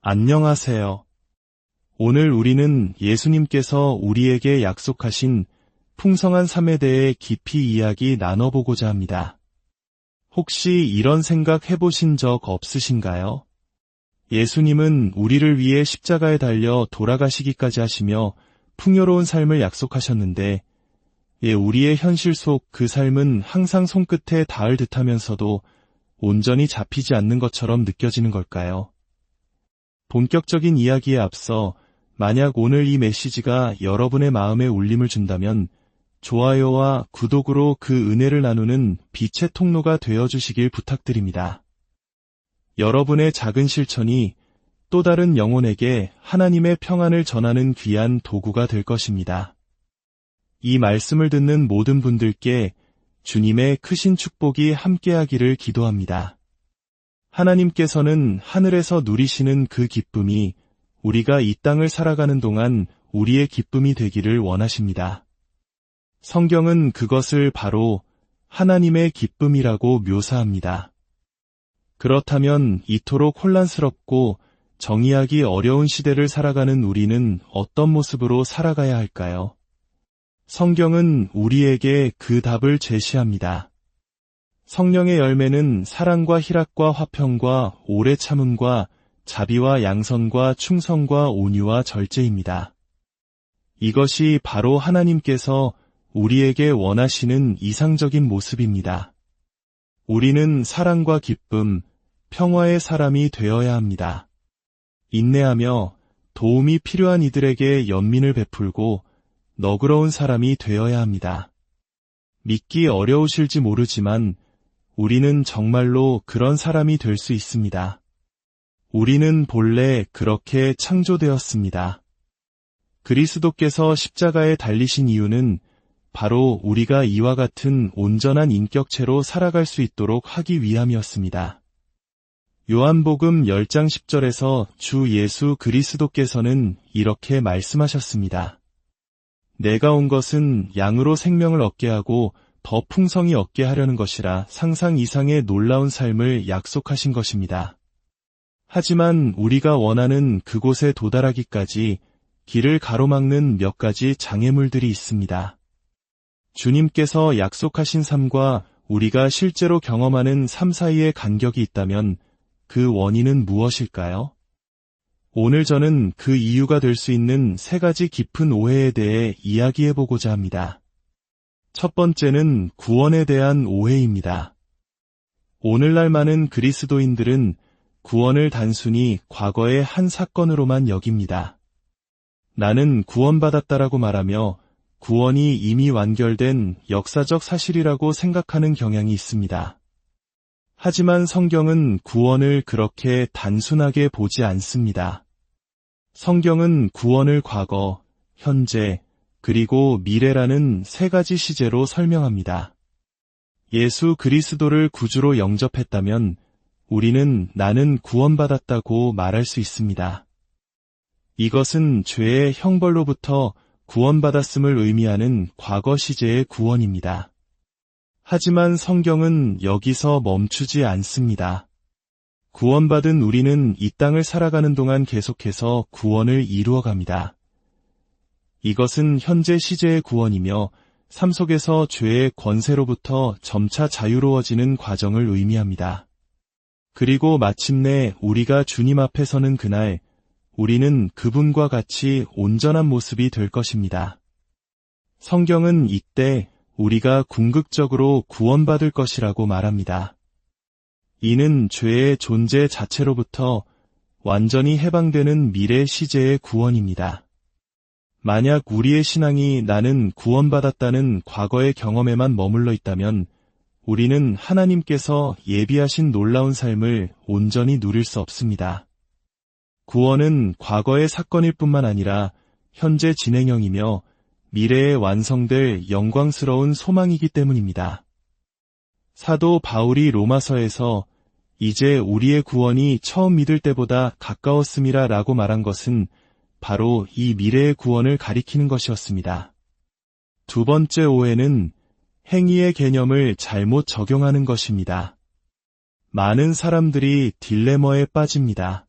안녕하세요. 오늘 우리는 예수님께서 우리에게 약속하신 풍성한 삶에 대해 깊이 이야기 나눠보고자 합니다. 혹시 이런 생각 해보신 적 없으신가요? 예수님은 우리를 위해 십자가에 달려 돌아가시기까지 하시며 풍요로운 삶을 약속하셨는데, 우리의 현실 속 그 삶은 항상 손끝에 닿을 듯하면서도 온전히 잡히지 않는 것처럼 느껴지는 걸까요? 본격적인 이야기에 앞서 만약 오늘 이 메시지가 여러분의 마음에 울림을 준다면 좋아요와 구독으로 그 은혜를 나누는 빛의 통로가 되어주시길 부탁드립니다. 여러분의 작은 실천이 또 다른 영혼에게 하나님의 평안을 전하는 귀한 도구가 될 것입니다. 이 말씀을 듣는 모든 분들께 주님의 크신 축복이 함께하기를 기도합니다. 하나님께서는 하늘에서 누리시는 그 기쁨이 우리가 이 땅을 살아가는 동안 우리의 기쁨이 되기를 원하십니다. 성경은 그것을 바로 하나님의 기쁨이라고 묘사합니다. 그렇다면 이토록 혼란스럽고 정의하기 어려운 시대를 살아가는 우리는 어떤 모습으로 살아가야 할까요? 성경은 우리에게 그 답을 제시합니다. 성령의 열매는 사랑과 희락과 화평과 오래 참음과 자비와 양선과 충성과 온유와 절제입니다. 이것이 바로 하나님께서 우리에게 원하시는 이상적인 모습입니다. 우리는 사랑과 기쁨, 평화의 사람이 되어야 합니다. 인내하며 도움이 필요한 이들에게 연민을 베풀고 너그러운 사람이 되어야 합니다. 믿기 어려우실지 모르지만 우리는 정말로 그런 사람이 될 수 있습니다. 우리는 본래 그렇게 창조되었습니다. 그리스도께서 십자가에 달리신 이유는 바로 우리가 이와 같은 온전한 인격체로 살아갈 수 있도록 하기 위함이었습니다. 요한복음 10장 10절에서 주 예수 그리스도께서는 이렇게 말씀하셨습니다. 내가 온 것은 양으로 생명을 얻게 하고 더 풍성히 얻게 하려는 것이라 상상 이상의 놀라운 삶을 약속하신 것입니다. 하지만 우리가 원하는 그곳에 도달하기까지 길을 가로막는 몇 가지 장애물들이 있습니다. 주님께서 약속하신 삶과 우리가 실제로 경험하는 삶 사이의 간격이 있다면 그 원인은 무엇일까요? 오늘 저는 그 이유가 될 수 있는 세 가지 깊은 오해에 대해 이야기해보고자 합니다. 첫 번째는 구원에 대한 오해입니다. 오늘날 많은 그리스도인들은 구원을 단순히 과거의 한 사건으로만 여깁니다. 나는 구원받았다라고 말하며 구원이 이미 완결된 역사적 사실이라고 생각하는 경향이 있습니다. 하지만 성경은 구원을 그렇게 단순하게 보지 않습니다. 성경은 구원을 과거, 현재, 그리고 미래라는 세 가지 시제로 설명합니다. 예수 그리스도를 구주로 영접했다면 우리는 나는 구원받았다고 말할 수 있습니다. 이것은 죄의 형벌로부터 구원받았음을 의미하는 과거 시제의 구원입니다. 하지만 성경은 여기서 멈추지 않습니다. 구원받은 우리는 이 땅을 살아가는 동안 계속해서 구원을 이루어갑니다. 이것은 현재 시제의 구원이며 삶 속에서 죄의 권세로부터 점차 자유로워지는 과정을 의미합니다. 그리고 마침내 우리가 주님 앞에 서는 그날 우리는 그분과 같이 온전한 모습이 될 것입니다. 성경은 이때 우리가 궁극적으로 구원받을 것이라고 말합니다. 이는 죄의 존재 자체로부터 완전히 해방되는 미래 시제의 구원입니다. 만약 우리의 신앙이 나는 구원받았다는 과거의 경험에만 머물러 있다면 우리는 하나님께서 예비하신 놀라운 삶을 온전히 누릴 수 없습니다. 구원은 과거의 사건일 뿐만 아니라 현재 진행형이며 미래에 완성될 영광스러운 소망이기 때문입니다. 사도 바울이 로마서에서 이제 우리의 구원이 처음 믿을 때보다 가까웠음이라 라고 말한 것은 바로 이 미래의 구원을 가리키는 것이었습니다. 두 번째 오해는 행위의 개념을 잘못 적용하는 것입니다. 많은 사람들이 딜레마에 빠집니다.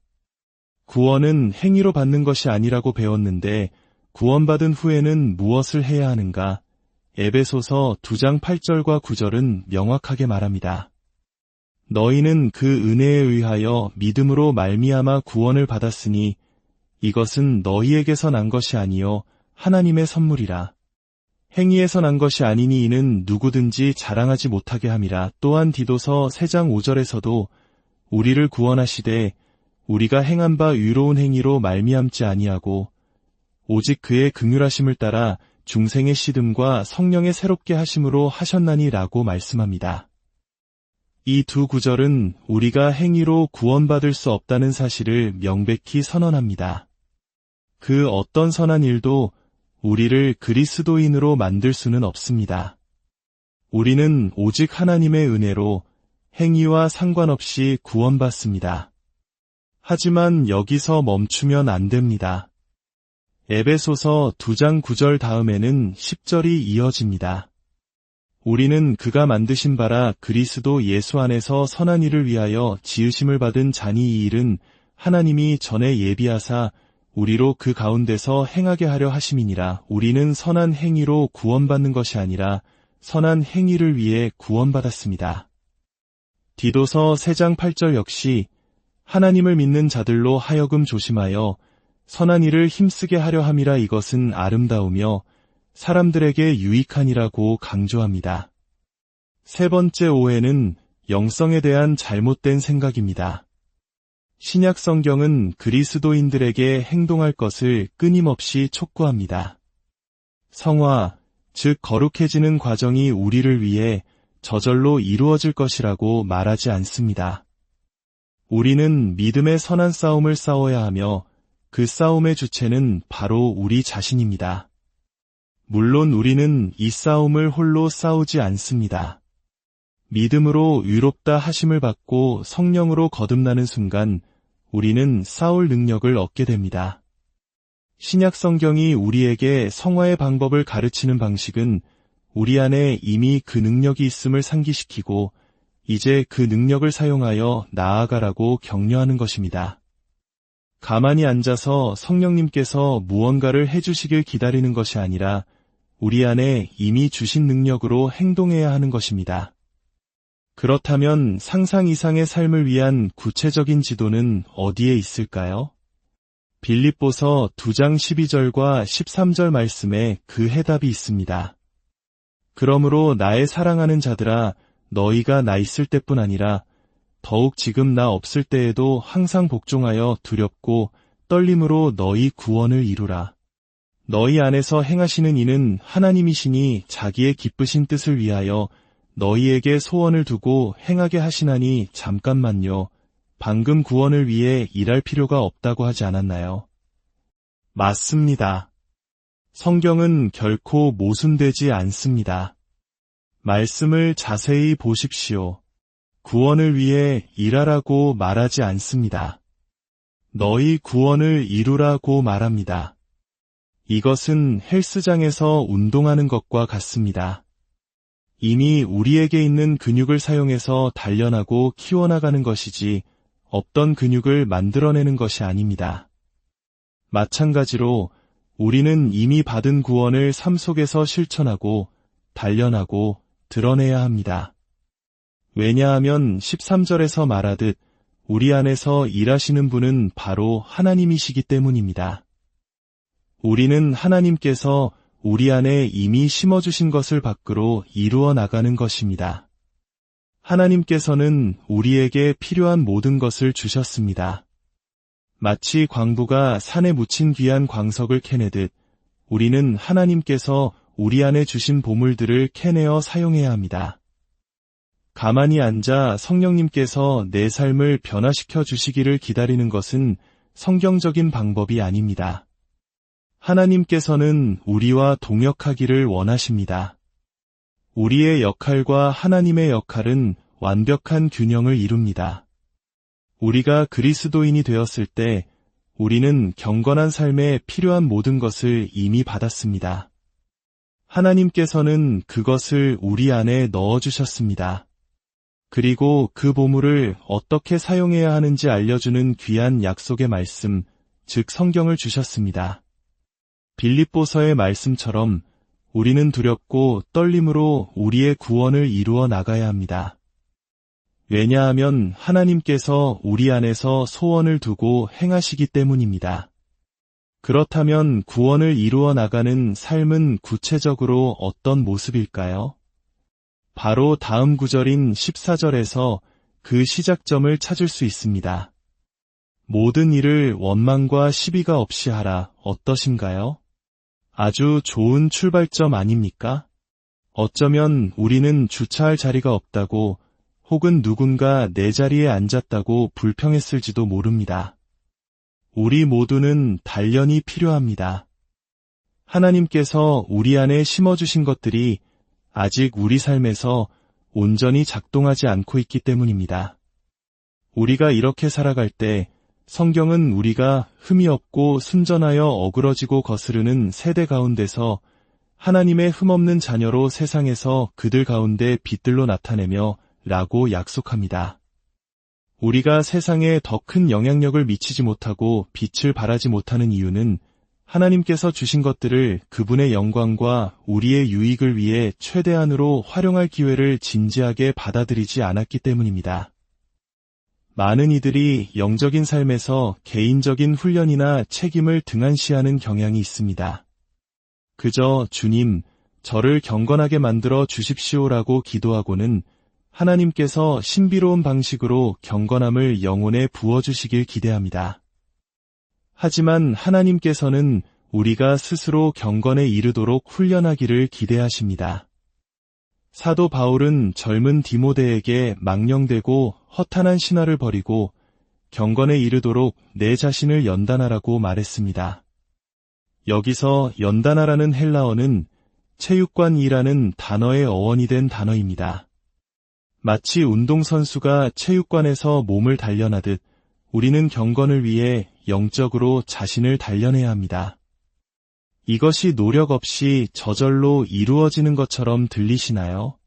구원은 행위로 받는 것이 아니라고 배웠는데 구원받은 후에는 무엇을 해야 하는가? 에베소서 2장 8절과 9절은 명확하게 말합니다. 너희는 그 은혜에 의하여 믿음으로 말미암아 구원을 받았으니 이것은 너희에게서 난 것이 아니요 하나님의 선물이라. 행위에서 난 것이 아니니 이는 누구든지 자랑하지 못하게 함이라. 또한 디도서 3장 5절에서도 우리를 구원하시되 우리가 행한 바 의로운 행위로 말미암지 아니하고 오직 그의 긍휼하심을 따라 중생의 씻음과 성령의 새롭게 하심으로 하셨나니라고 말씀합니다. 이 두 구절은 우리가 행위로 구원받을 수 없다는 사실을 명백히 선언합니다. 그 어떤 선한 일도 우리를 그리스도인으로 만들 수는 없습니다. 우리는 오직 하나님의 은혜로 행위와 상관없이 구원받습니다. 하지만 여기서 멈추면 안 됩니다. 에베소서 2장 9절 다음에는 10절이 이어집니다. 우리는 그가 만드신 바라 그리스도 예수 안에서 선한 일을 위하여 지으심을 받은 자니 이 일은 하나님이 전에 예비하사 우리로 그 가운데서 행하게 하려 하심이니라. 우리는 선한 행위로 구원받는 것이 아니라 선한 행위를 위해 구원받았습니다. 디도서 3장 8절 역시 하나님을 믿는 자들로 하여금 조심하여 선한 일을 힘쓰게 하려 함이라. 이것은 아름다우며 사람들에게 유익하니라고 강조합니다. 세 번째 오해는 영성에 대한 잘못된 생각입니다. 신약 성경은 그리스도인들에게 행동할 것을 끊임없이 촉구합니다. 성화, 즉 거룩해지는 과정이 우리를 위해 저절로 이루어질 것이라고 말하지 않습니다. 우리는 믿음의 선한 싸움을 싸워야 하며 그 싸움의 주체는 바로 우리 자신입니다. 물론 우리는 이 싸움을 홀로 싸우지 않습니다. 믿음으로 의롭다 하심을 받고 성령으로 거듭나는 순간 우리는 싸울 능력을 얻게 됩니다. 신약 성경이 우리에게 성화의 방법을 가르치는 방식은 우리 안에 이미 그 능력이 있음을 상기시키고 이제 그 능력을 사용하여 나아가라고 격려하는 것입니다. 가만히 앉아서 성령님께서 무언가를 해주시길 기다리는 것이 아니라 우리 안에 이미 주신 능력으로 행동해야 하는 것입니다. 그렇다면 상상 이상의 삶을 위한 구체적인 지도는 어디에 있을까요? 빌립보서 2장 12절과 13절 말씀에 그 해답이 있습니다. 그러므로 나의 사랑하는 자들아 너희가 나 있을 때뿐 아니라 더욱 지금 나 없을 때에도 항상 복종하여 두렵고 떨림으로 너희 구원을 이루라. 너희 안에서 행하시는 이는 하나님이시니 자기의 기쁘신 뜻을 위하여 너희에게 소원을 두고 행하게 하시나니 잠깐만요. 방금 구원을 위해 일할 필요가 없다고 하지 않았나요? 맞습니다. 성경은 결코 모순되지 않습니다. 말씀을 자세히 보십시오. 구원을 위해 일하라고 말하지 않습니다. 너희 구원을 이루라고 말합니다. 이것은 헬스장에서 운동하는 것과 같습니다. 이미 우리에게 있는 근육을 사용해서 단련하고 키워나가는 것이지 없던 근육을 만들어내는 것이 아닙니다. 마찬가지로 우리는 이미 받은 구원을 삶 속에서 실천하고 단련하고 드러내야 합니다. 왜냐하면 13절에서 말하듯 우리 안에서 일하시는 분은 바로 하나님이시기 때문입니다. 우리는 하나님께서 우리 안에 이미 심어주신 것을 밖으로 이루어 나가는 것입니다. 하나님께서는 우리에게 필요한 모든 것을 주셨습니다. 마치 광부가 산에 묻힌 귀한 광석을 캐내듯 우리는 하나님께서 우리 안에 주신 보물들을 캐내어 사용해야 합니다. 가만히 앉아 성령님께서 내 삶을 변화시켜 주시기를 기다리는 것은 성경적인 방법이 아닙니다. 하나님께서는 우리와 동역하기를 원하십니다. 우리의 역할과 하나님의 역할은 완벽한 균형을 이룹니다. 우리가 그리스도인이 되었을 때 우리는 경건한 삶에 필요한 모든 것을 이미 받았습니다. 하나님께서는 그것을 우리 안에 넣어주셨습니다. 그리고 그 보물을 어떻게 사용해야 하는지 알려주는 귀한 약속의 말씀, 즉 성경을 주셨습니다. 빌립보서의 말씀처럼 우리는 두렵고 떨림으로 우리의 구원을 이루어 나가야 합니다. 왜냐하면 하나님께서 우리 안에서 소원을 두고 행하시기 때문입니다. 그렇다면 구원을 이루어 나가는 삶은 구체적으로 어떤 모습일까요? 바로 다음 구절인 14절에서 그 시작점을 찾을 수 있습니다. 모든 일을 원망과 시비가 없이 하라. 어떠신가요? 아주 좋은 출발점 아닙니까? 어쩌면 우리는 주차할 자리가 없다고 혹은 누군가 내 자리에 앉았다고 불평했을지도 모릅니다. 우리 모두는 단련이 필요합니다. 하나님께서 우리 안에 심어주신 것들이 아직 우리 삶에서 온전히 작동하지 않고 있기 때문입니다. 우리가 이렇게 살아갈 때 성경은 우리가 흠이 없고 순전하여 어그러지고 거스르는 세대 가운데서 하나님의 흠없는 자녀로 세상에서 그들 가운데 빛들로 나타내며 라고 약속합니다. 우리가 세상에 더 큰 영향력을 미치지 못하고 빛을 발하지 못하는 이유는 하나님께서 주신 것들을 그분의 영광과 우리의 유익을 위해 최대한으로 활용할 기회를 진지하게 받아들이지 않았기 때문입니다. 많은 이들이 영적인 삶에서 개인적인 훈련이나 책임을 등한시하는 경향이 있습니다. 그저 주님, 저를 경건하게 만들어 주십시오라고 기도하고는 하나님께서 신비로운 방식으로 경건함을 영혼에 부어주시길 기대합니다. 하지만 하나님께서는 우리가 스스로 경건에 이르도록 훈련하기를 기대하십니다. 사도 바울은 젊은 디모데에게 망령되고 허탄한 신화를 버리고 경건에 이르도록 내 자신을 연단하라고 말했습니다. 여기서 연단하라는 헬라어는 체육관이라는 단어의 어원이 된 단어입니다. 마치 운동선수가 체육관에서 몸을 단련하듯 우리는 경건을 위해 영적으로 자신을 단련해야 합니다. 이것이 노력 없이 저절로 이루어지는 것처럼 들리시나요?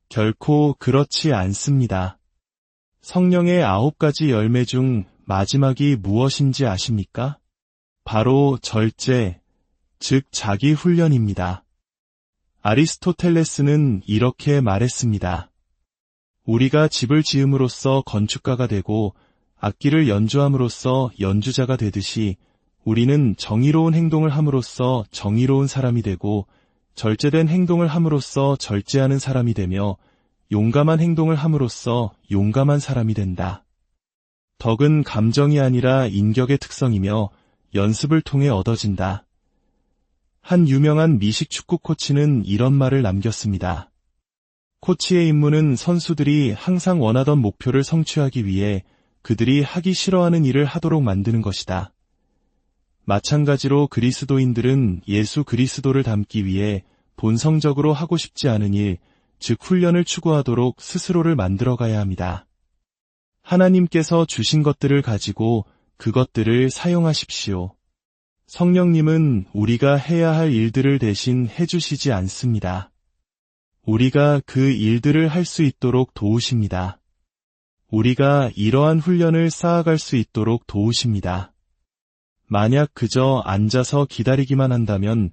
결코 그렇지 않습니다. 성령의 9가지 열매 중 마지막이 무엇인지 아십니까? 바로 절제, 즉 자기 훈련입니다. 아리스토텔레스는 이렇게 말했습니다. 우리가 집을 지음으로써 건축가가 되고 악기를 연주함으로써 연주자가 되듯이 우리는 정의로운 행동을 함으로써 정의로운 사람이 되고 절제된 행동을 함으로써 절제하는 사람이 되며 용감한 행동을 함으로써 용감한 사람이 된다. 덕은 감정이 아니라 인격의 특성이며 연습을 통해 얻어진다. 한 유명한 미식 축구 코치는 이런 말을 남겼습니다. 코치의 임무는 선수들이 항상 원하던 목표를 성취하기 위해 그들이 하기 싫어하는 일을 하도록 만드는 것이다. 마찬가지로 그리스도인들은 예수 그리스도를 닮기 위해 본성적으로 하고 싶지 않은 일, 즉 훈련을 추구하도록 스스로를 만들어가야 합니다. 하나님께서 주신 것들을 가지고 그것들을 사용하십시오. 성령님은 우리가 해야 할 일들을 대신 해주시지 않습니다. 우리가 그 일들을 할 수 있도록 도우십니다. 우리가 이러한 훈련을 쌓아갈 수 있도록 도우십니다. 만약 그저 앉아서 기다리기만 한다면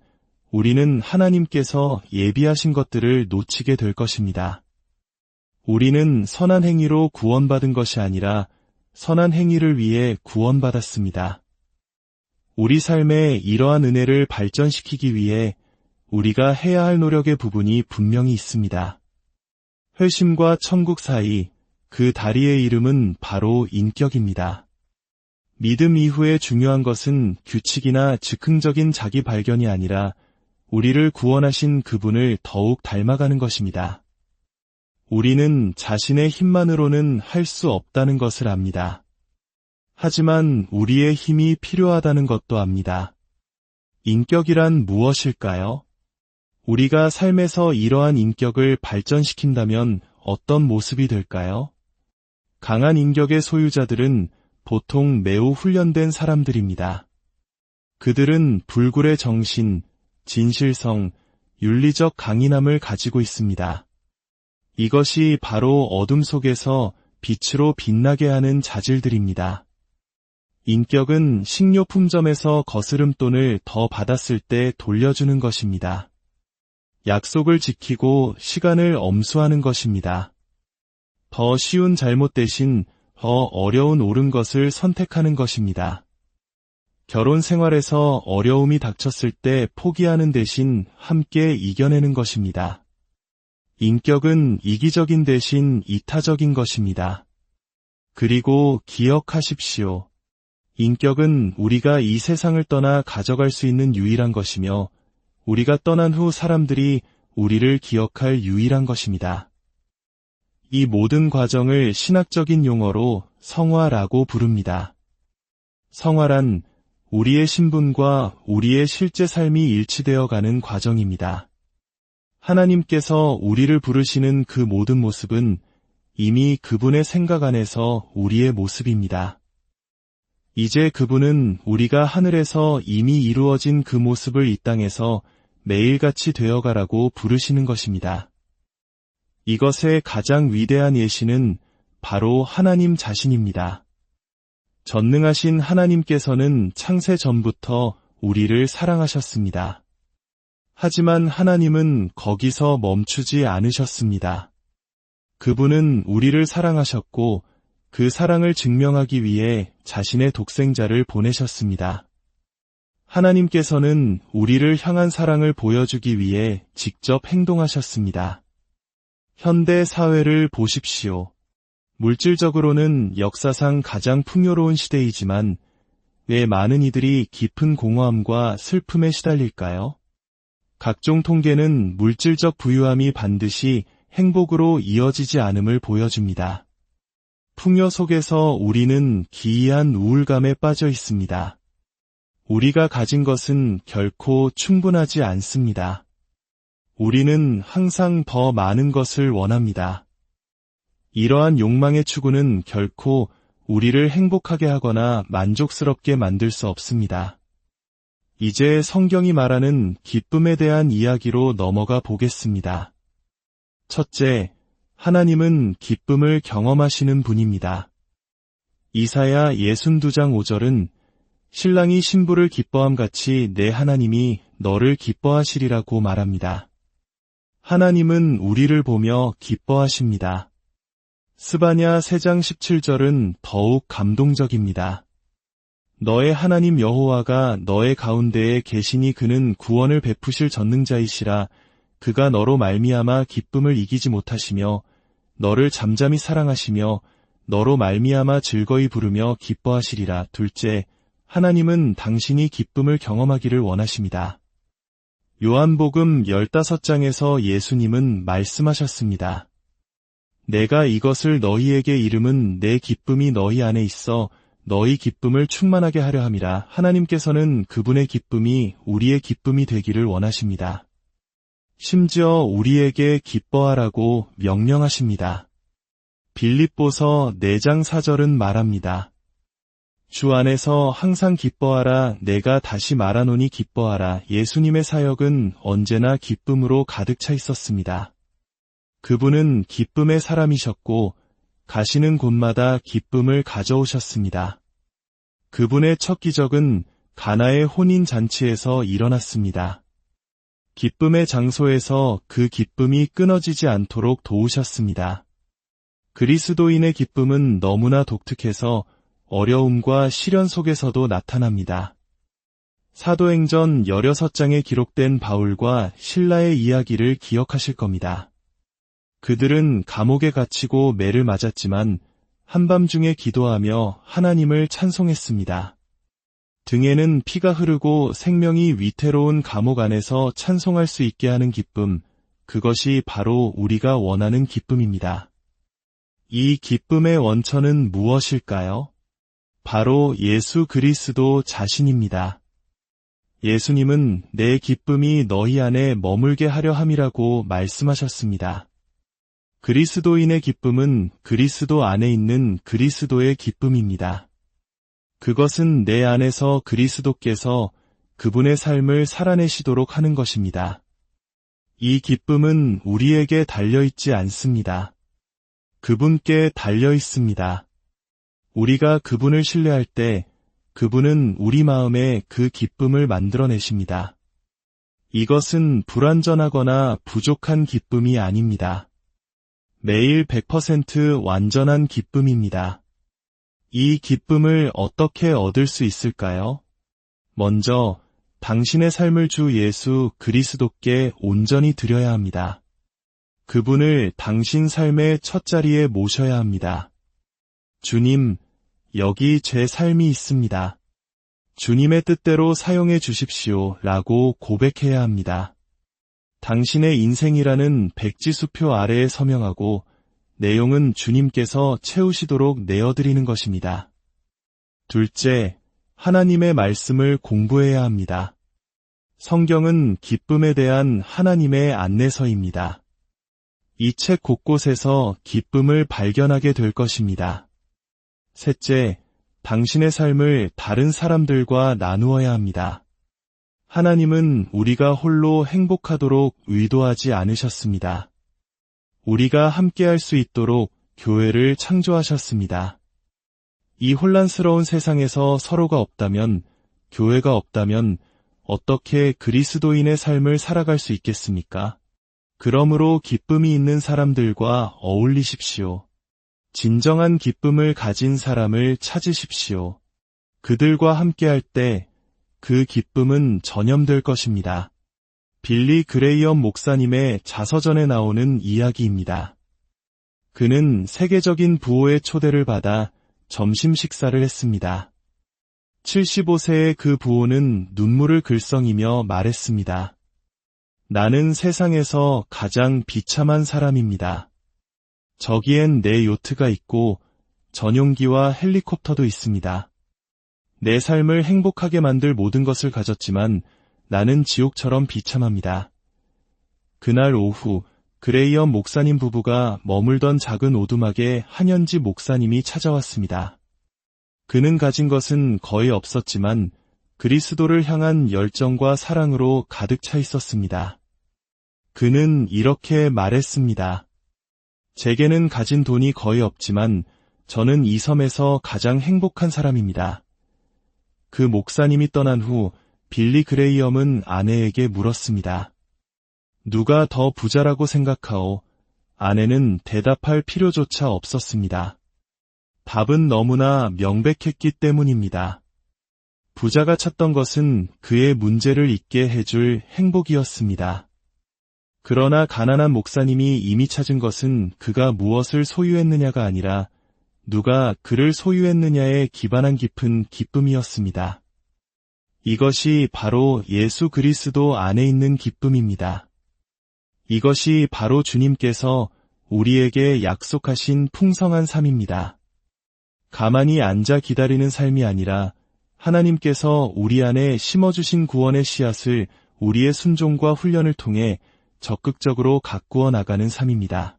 우리는 하나님께서 예비하신 것들을 놓치게 될 것입니다. 우리는 선한 행위로 구원받은 것이 아니라 선한 행위를 위해 구원받았습니다. 우리 삶에 이러한 은혜를 발전시키기 위해 우리가 해야 할 노력의 부분이 분명히 있습니다. 회심과 천국 사이, 그 다리의 이름은 바로 인격입니다. 믿음 이후에 중요한 것은 규칙이나 즉흥적인 자기 발견이 아니라 우리를 구원하신 그분을 더욱 닮아가는 것입니다. 우리는 자신의 힘만으로는 할 수 없다는 것을 압니다. 하지만 우리의 힘이 필요하다는 것도 압니다. 인격이란 무엇일까요? 우리가 삶에서 이러한 인격을 발전시킨다면 어떤 모습이 될까요? 강한 인격의 소유자들은 보통 매우 훈련된 사람들입니다. 그들은 불굴의 정신, 진실성, 윤리적 강인함을 가지고 있습니다. 이것이 바로 어둠 속에서 빛으로 빛나게 하는 자질들입니다. 인격은 식료품점에서 거스름돈을 더 받았을 때 돌려주는 것입니다. 약속을 지키고 시간을 엄수하는 것입니다. 더 쉬운 잘못 대신 더 어려운 옳은 것을 선택하는 것입니다. 결혼 생활에서 어려움이 닥쳤을 때 포기하는 대신 함께 이겨내는 것입니다. 인격은 이기적인 대신 이타적인 것입니다. 그리고 기억하십시오. 인격은 우리가 이 세상을 떠나 가져갈 수 있는 유일한 것이며 우리가 떠난 후 사람들이 우리를 기억할 유일한 것입니다. 이 모든 과정을 신학적인 용어로 성화라고 부릅니다. 성화란 우리의 신분과 우리의 실제 삶이 일치되어 가는 과정입니다. 하나님께서 우리를 부르시는 그 모든 모습은 이미 그분의 생각 안에서 우리의 모습입니다. 이제 그분은 우리가 하늘에서 이미 이루어진 그 모습을 이 땅에서 매일같이 되어가라고 부르시는 것입니다. 이것의 가장 위대한 예시는 바로 하나님 자신입니다. 전능하신 하나님께서는 창세 전부터 우리를 사랑하셨습니다. 하지만 하나님은 거기서 멈추지 않으셨습니다. 그분은 우리를 사랑하셨고 그 사랑을 증명하기 위해 자신의 독생자를 보내셨습니다. 하나님께서는 우리를 향한 사랑을 보여주기 위해 직접 행동하셨습니다. 현대 사회를 보십시오. 물질적으로는 역사상 가장 풍요로운 시대이지만 왜 많은 이들이 깊은 공허함과 슬픔에 시달릴까요? 각종 통계는 물질적 부유함이 반드시 행복으로 이어지지 않음을 보여줍니다. 풍요 속에서 우리는 기이한 우울감에 빠져 있습니다. 우리가 가진 것은 결코 충분하지 않습니다. 우리는 항상 더 많은 것을 원합니다. 이러한 욕망의 추구는 결코 우리를 행복하게 하거나 만족스럽게 만들 수 없습니다. 이제 성경이 말하는 기쁨에 대한 이야기로 넘어가 보겠습니다. 첫째, 하나님은 기쁨을 경험하시는 분입니다. 이사야 62장 5절은 신랑이 신부를 기뻐함 같이 내 하나님이 너를 기뻐하시리라고 말합니다. 하나님은 우리를 보며 기뻐하십니다. 스바냐 3장 17절은 더욱 감동적입니다. 너의 하나님 여호와가 너의 가운데에 계시니 그는 구원을 베푸실 전능자이시라. 그가 너로 말미암아 기쁨을 이기지 못하시며 너를 잠잠히 사랑하시며 너로 말미암아 즐거이 부르며 기뻐하시리라. 둘째, 하나님은 당신이 기쁨을 경험하기를 원하십니다. 요한복음 15장에서 예수님은 말씀하셨습니다. 내가 이것을 너희에게 이름은 내 기쁨이 너희 안에 있어 너희 기쁨을 충만하게 하려 함이라. 하나님께서는 그분의 기쁨이 우리의 기쁨이 되기를 원하십니다. 심지어 우리에게 기뻐하라고 명령하십니다. 빌립보서 4장 4절은 말합니다. 주 안에서 항상 기뻐하라. 내가 다시 말하노니 기뻐하라. 예수님의 사역은 언제나 기쁨으로 가득 차 있었습니다. 그분은 기쁨의 사람이셨고 가시는 곳마다 기쁨을 가져오셨습니다. 그분의 첫 기적은 가나의 혼인잔치에서 일어났습니다. 기쁨의 장소에서 그 기쁨이 끊어지지 않도록 도우셨습니다. 그리스도인의 기쁨은 너무나 독특해서 어려움과 시련 속에서도 나타납니다. 사도행전 16장에 기록된 바울과 실라의 이야기를 기억하실 겁니다. 그들은 감옥에 갇히고 매를 맞았지만 한밤중에 기도하며 하나님을 찬송했습니다. 등에는 피가 흐르고 생명이 위태로운 감옥 안에서 찬송할 수 있게 하는 기쁨, 그것이 바로 우리가 원하는 기쁨입니다. 이 기쁨의 원천은 무엇일까요? 바로 예수 그리스도 자신입니다. 예수님은 내 기쁨이 너희 안에 머물게 하려 함이라고 말씀하셨습니다. 그리스도인의 기쁨은 그리스도 안에 있는 그리스도의 기쁨입니다. 그것은 내 안에서 그리스도께서 그분의 삶을 살아내시도록 하는 것입니다. 이 기쁨은 우리에게 달려있지 않습니다. 그분께 달려 있습니다. 우리가 그분을 신뢰할 때 그분은 우리 마음에 그 기쁨을 만들어내십니다. 이것은 불완전하거나 부족한 기쁨이 아닙니다. 매일 100% 완전한 기쁨입니다. 이 기쁨을 어떻게 얻을 수 있을까요? 먼저 당신의 삶을 주 예수 그리스도께 온전히 드려야 합니다. 그분을 당신 삶의 첫 자리에 모셔야 합니다. 주님, 여기 제 삶이 있습니다. 주님의 뜻대로 사용해 주십시오 라고 고백해야 합니다. 당신의 인생이라는 백지수표 아래에 서명하고 내용은 주님께서 채우시도록 내어드리는 것입니다. 둘째, 하나님의 말씀을 공부해야 합니다. 성경은 기쁨에 대한 하나님의 안내서입니다. 이 책 곳곳에서 기쁨을 발견하게 될 것입니다. 셋째, 당신의 삶을 다른 사람들과 나누어야 합니다. 하나님은 우리가 홀로 행복하도록 의도하지 않으셨습니다. 우리가 함께할 수 있도록 교회를 창조하셨습니다. 이 혼란스러운 세상에서 서로가 없다면, 교회가 없다면 어떻게 그리스도인의 삶을 살아갈 수 있겠습니까? 그러므로 기쁨이 있는 사람들과 어울리십시오. 진정한 기쁨을 가진 사람을 찾으십시오. 그들과 함께할 때 그 기쁨은 전염될 것입니다. 빌리 그레이엄 목사님의 자서전에 나오는 이야기입니다. 그는 세계적인 부호의 초대를 받아 점심 식사를 했습니다. 75세의 그 부호는 눈물을 글썽이며 말했습니다. 나는 세상에서 가장 비참한 사람입니다. 저기엔 내 요트가 있고 전용기와 헬리콥터도 있습니다. 내 삶을 행복하게 만들 모든 것을 가졌지만 나는 지옥처럼 비참합니다. 그날 오후 그레이엄 목사님 부부가 머물던 작은 오두막에 한현지 목사님이 찾아왔습니다. 그는 가진 것은 거의 없었지만 그리스도를 향한 열정과 사랑으로 가득 차 있었습니다. 그는 이렇게 말했습니다. 제게는 가진 돈이 거의 없지만 저는 이 섬에서 가장 행복한 사람입니다. 그 목사님이 떠난 후 빌리 그레이엄은 아내에게 물었습니다. 누가 더 부자라고 생각하오? 아내는 대답할 필요조차 없었습니다. 답은 너무나 명백했기 때문입니다. 부자가 찾던 것은 그의 문제를 잊게 해줄 행복이었습니다. 그러나 가난한 목사님이 이미 찾은 것은 그가 무엇을 소유했느냐가 아니라 누가 그를 소유했느냐에 기반한 깊은 기쁨이었습니다. 이것이 바로 예수 그리스도 안에 있는 기쁨입니다. 이것이 바로 주님께서 우리에게 약속하신 풍성한 삶입니다. 가만히 앉아 기다리는 삶이 아니라 하나님께서 우리 안에 심어주신 구원의 씨앗을 우리의 순종과 훈련을 통해 적극적으로 가꾸어 나가는 삶입니다.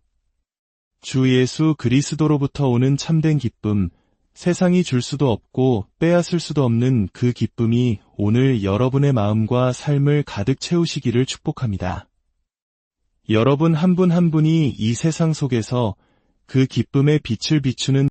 주 예수 그리스도로부터 오는 참된 기쁨, 세상이 줄 수도 없고 빼앗을 수도 없는 그 기쁨이 오늘 여러분의 마음과 삶을 가득 채우시기를 축복합니다. 여러분 한 분 한 분이 이 세상 속에서 그 기쁨의 빛을 비추는